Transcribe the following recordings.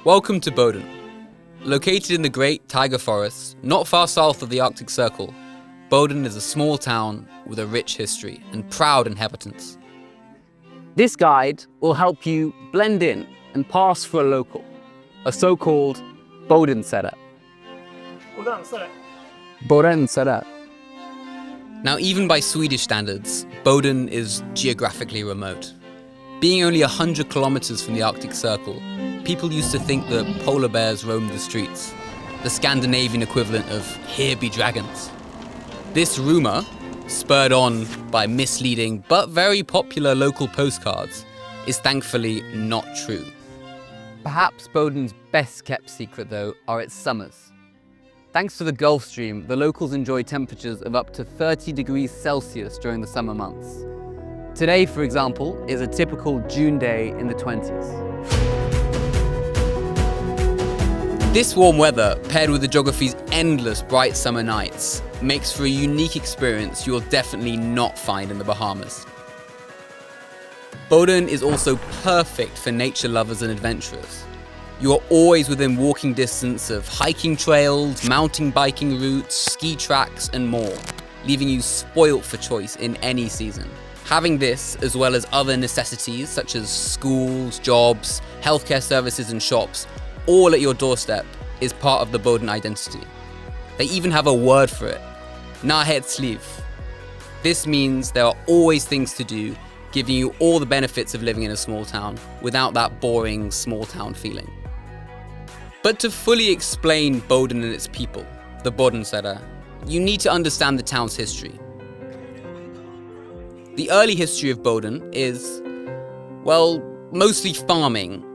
Welcome to Boden. Located in the Great Taiga Forest, not far south of the Arctic Circle, Boden is a small town with a rich history and proud inhabitants. This guide will help you blend in and pass for a local, a so-called Boden setter. Boden setter. Now, even by Swedish standards, Boden is geographically remote. Being only 100 kilometers from the Arctic Circle, people used to think that polar bears roamed the streets, the Scandinavian equivalent of "here be dragons." This rumor, spurred on by misleading but very popular local postcards, is thankfully not true. Perhaps Boden's best kept secret, though, are its summers. Thanks to the Gulf Stream, the locals enjoy temperatures of up to 30 degrees Celsius during the summer months. Today, for example, is a typical June day in the 20s. This warm weather, paired with the geography's endless bright summer nights, makes for a unique experience you'll definitely not find in the Bahamas. Boden is also perfect for nature lovers and adventurers. You are always within walking distance of hiking trails, mountain biking routes, ski tracks, and more, leaving you spoilt for choice in any season. Having this, as well as other necessities such as schools, jobs, healthcare services, and shops, all at your doorstep, is part of the Boden identity. They even have a word for it: närhetsliv. This means there are always things to do, giving you all the benefits of living in a small town without that boring small town feeling. But to fully explain Boden and its people, the Bodensetter, you need to understand the town's history. The early history of Boden is, well, mostly farming,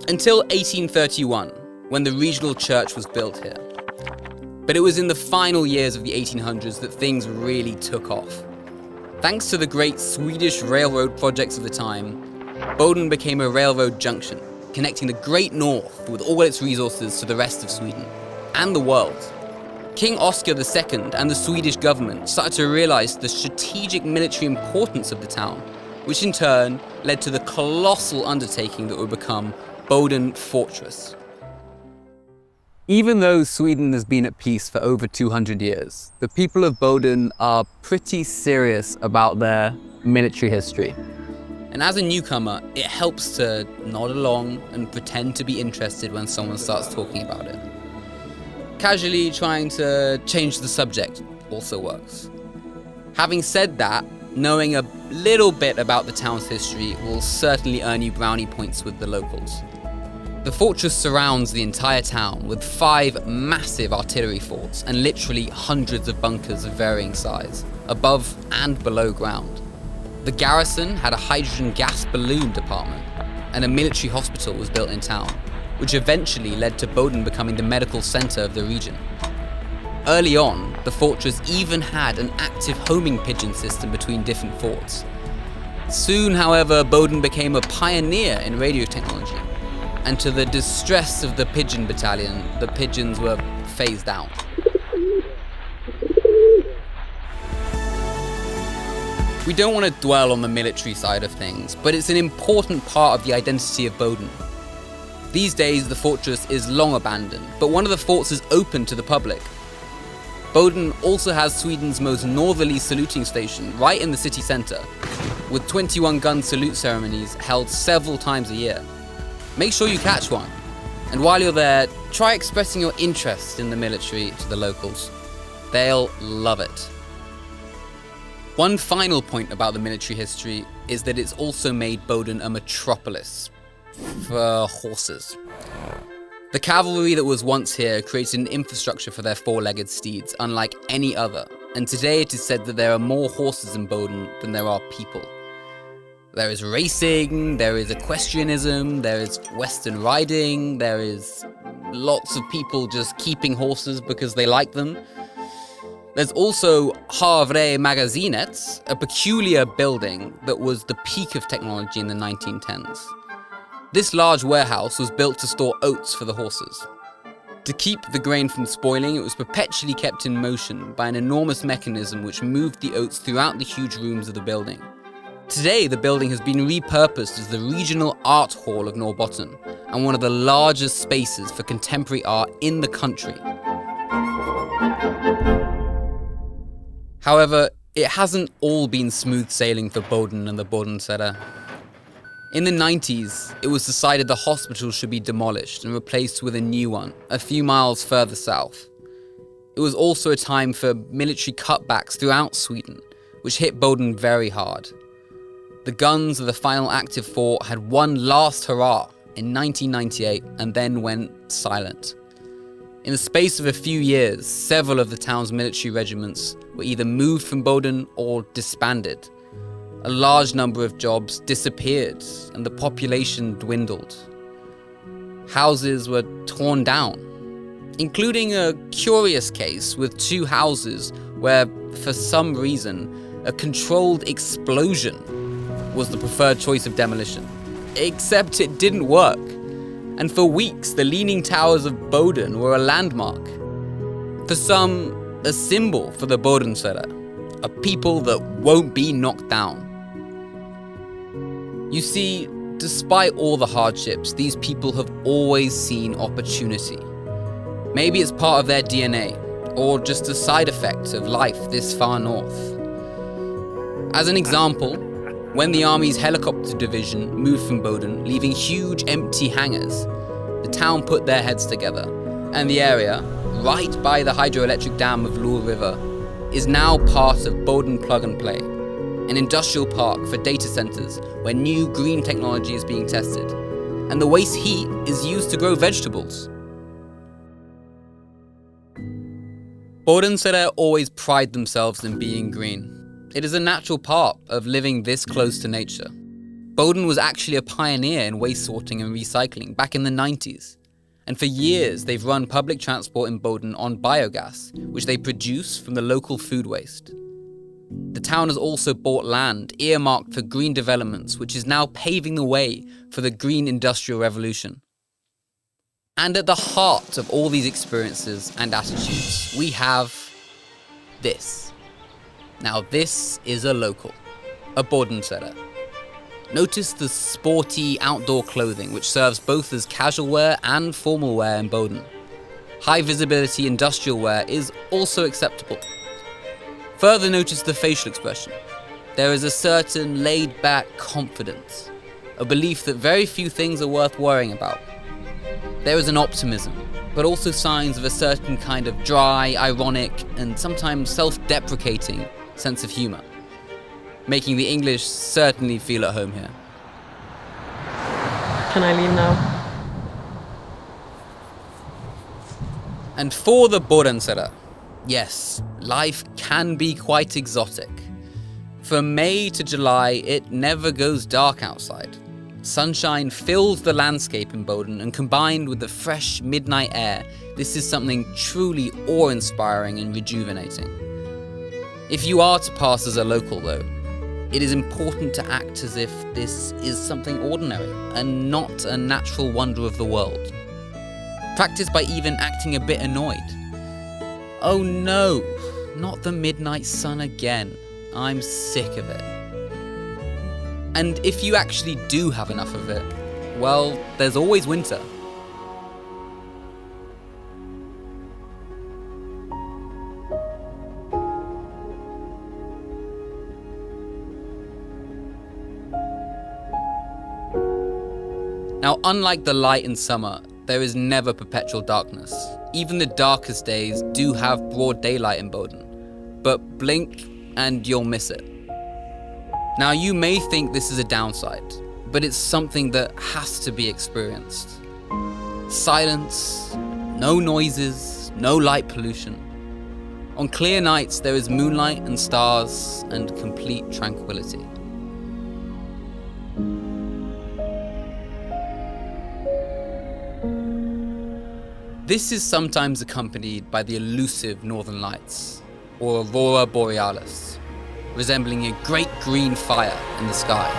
until 1831, when the regional church was built here. But it was in the final years of the 1800s that things really took off. Thanks to the great Swedish railroad projects of the time, Boden became a railroad junction, connecting the Great North with all its resources to the rest of Sweden and the world. King Oscar II and the Swedish government started to realize the strategic military importance of the town, which in turn led to the colossal undertaking that would become Boden Fortress. Even though Sweden has been at peace for over 200 years, the people of Boden are pretty serious about their military history. And as a newcomer, it helps to nod along and pretend to be interested when someone starts talking about it. Casually trying to change the subject also works. Having said that, knowing a little bit about the town's history will certainly earn you brownie points with the locals. The fortress surrounds the entire town with 5 massive artillery forts and literally hundreds of bunkers of varying size, above and below ground. The garrison had a hydrogen gas balloon department, and a military hospital was built in town, which eventually led to Boden becoming the medical center of the region. Early on, the fortress even had an active homing pigeon system between different forts. Soon, however, Boden became a pioneer in radio technology, and to the distress of the pigeon battalion, the pigeons were phased out. We don't want to dwell on the military side of things, but it's an important part of the identity of Boden. These days, the fortress is long abandoned, but one of the forts is open to the public. Boden also has Sweden's most northerly saluting station right in the city center, with 21-gun salute ceremonies held several times a year. Make sure you catch one, and while you're there, try expressing your interest in the military to the locals. They'll love it. One final point about the military history is that it's also made Boden a metropolis for horses. The cavalry that was once here created an infrastructure for their 4-legged steeds unlike any other, and today it is said that there are more horses in Boden than there are people. There is racing, there is equestrianism, there is western riding, there is lots of people just keeping horses because they like them. There's also Havre Magasinet, a peculiar building that was the peak of technology in the 1910s. This large warehouse was built to store oats for the horses. To keep the grain from spoiling, it was perpetually kept in motion by an enormous mechanism which moved the oats throughout the huge rooms of the building. Today, the building has been repurposed as the Regional Art Hall of Norrbotten, and one of the largest spaces for contemporary art in the country. However, it hasn't all been smooth sailing for Boden and the Bodensetter. In the 90s, it was decided the hospital should be demolished and replaced with a new one, a few miles further south. It was also a time for military cutbacks throughout Sweden, which hit Boden very hard. The guns of the final active fort had one last hurrah in 1998 and then went silent. In the space of a few years, several of the town's military regiments were either moved from Boden or disbanded. A large number of jobs disappeared and the population dwindled. Houses were torn down, including a curious case with 2 houses where, for some reason, a controlled explosion was the preferred choice of demolition. Except it didn't work, and for weeks the Leaning Towers of Boden were a landmark. For some, a symbol for the Bodensetter, a people that won't be knocked down. You see, despite all the hardships, these people have always seen opportunity. Maybe it's part of their DNA, or just a side effect of life this far north. As an example, when the Army's helicopter division moved from Boden, leaving huge empty hangars, the town put their heads together, and the area, right by the hydroelectric dam of Lur River, is now part of Boden Plug and Play, an industrial park for data centers where new green technology is being tested, and the waste heat is used to grow vegetables. Bodensetter always pride themselves in being green. It is a natural part of living this close to nature. Boden was actually a pioneer in waste sorting and recycling back in the 90s. And for years, they've run public transport in Boden on biogas, which they produce from the local food waste. The town has also bought land earmarked for green developments, which is now paving the way for the green industrial revolution. And at the heart of all these experiences and attitudes, we have this. Now this is a local, a Bodensetter. Notice the sporty outdoor clothing, which serves both as casual wear and formal wear in Boden. High visibility industrial wear is also acceptable. Further notice the facial expression. There is a certain laid-back confidence, a belief that very few things are worth worrying about. There is an optimism, but also signs of a certain kind of dry, ironic, and sometimes self-deprecating sense of humour, making the English certainly feel at home here. Can I leave now? And for the Bodensetter, yes, life can be quite exotic. From May to July, it never goes dark outside. Sunshine fills the landscape in Boden, and combined with the fresh midnight air, this is something truly awe-inspiring and rejuvenating. If you are to pass as a local though, it is important to act as if this is something ordinary and not a natural wonder of the world. Practice by even acting a bit annoyed. Oh no, not the midnight sun again. I'm sick of it. And if you actually do have enough of it, well, there's always winter. Now, unlike the light in summer, there is never perpetual darkness. Even the darkest days do have broad daylight in Boden, but blink and you'll miss it. Now, you may think this is a downside, but it's something that has to be experienced. Silence, no noises, no light pollution. On clear nights, there is moonlight and stars and complete tranquility. This is sometimes accompanied by the elusive northern lights, or aurora borealis, resembling a great green fire in the sky.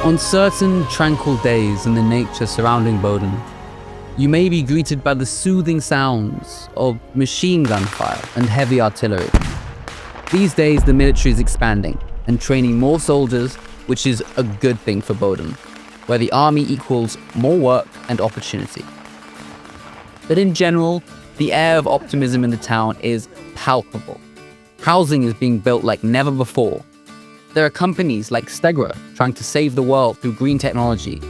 On certain tranquil days in the nature surrounding Boden, you may be greeted by the soothing sounds of machine gun fire and heavy artillery. These days, the military is expanding and training more soldiers, which is a good thing for Boden, where the army equals more work and opportunity. But in general, the air of optimism in the town is palpable. Housing is being built like never before. There are companies like Stegra trying to save the world through green technology.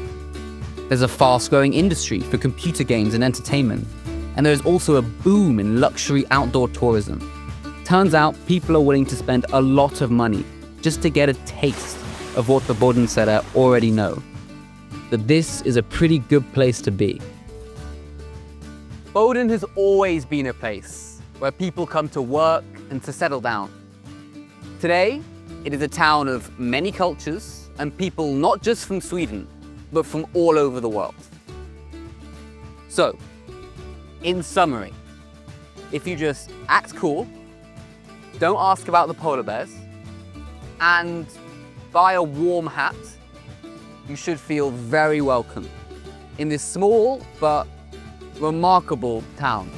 There's a fast-growing industry for computer games and entertainment, and there is also a boom in luxury outdoor tourism. Turns out people are willing to spend a lot of money just to get a taste of what the Bodensetter already know. That this is a pretty good place to be. Boden has always been a place where people come to work and to settle down. Today, it is a town of many cultures and people not just from Sweden, but from all over the world. So, in summary, if you just act cool, don't ask about the polar bears, and buy a warm hat, you should feel very welcome in this small but remarkable town.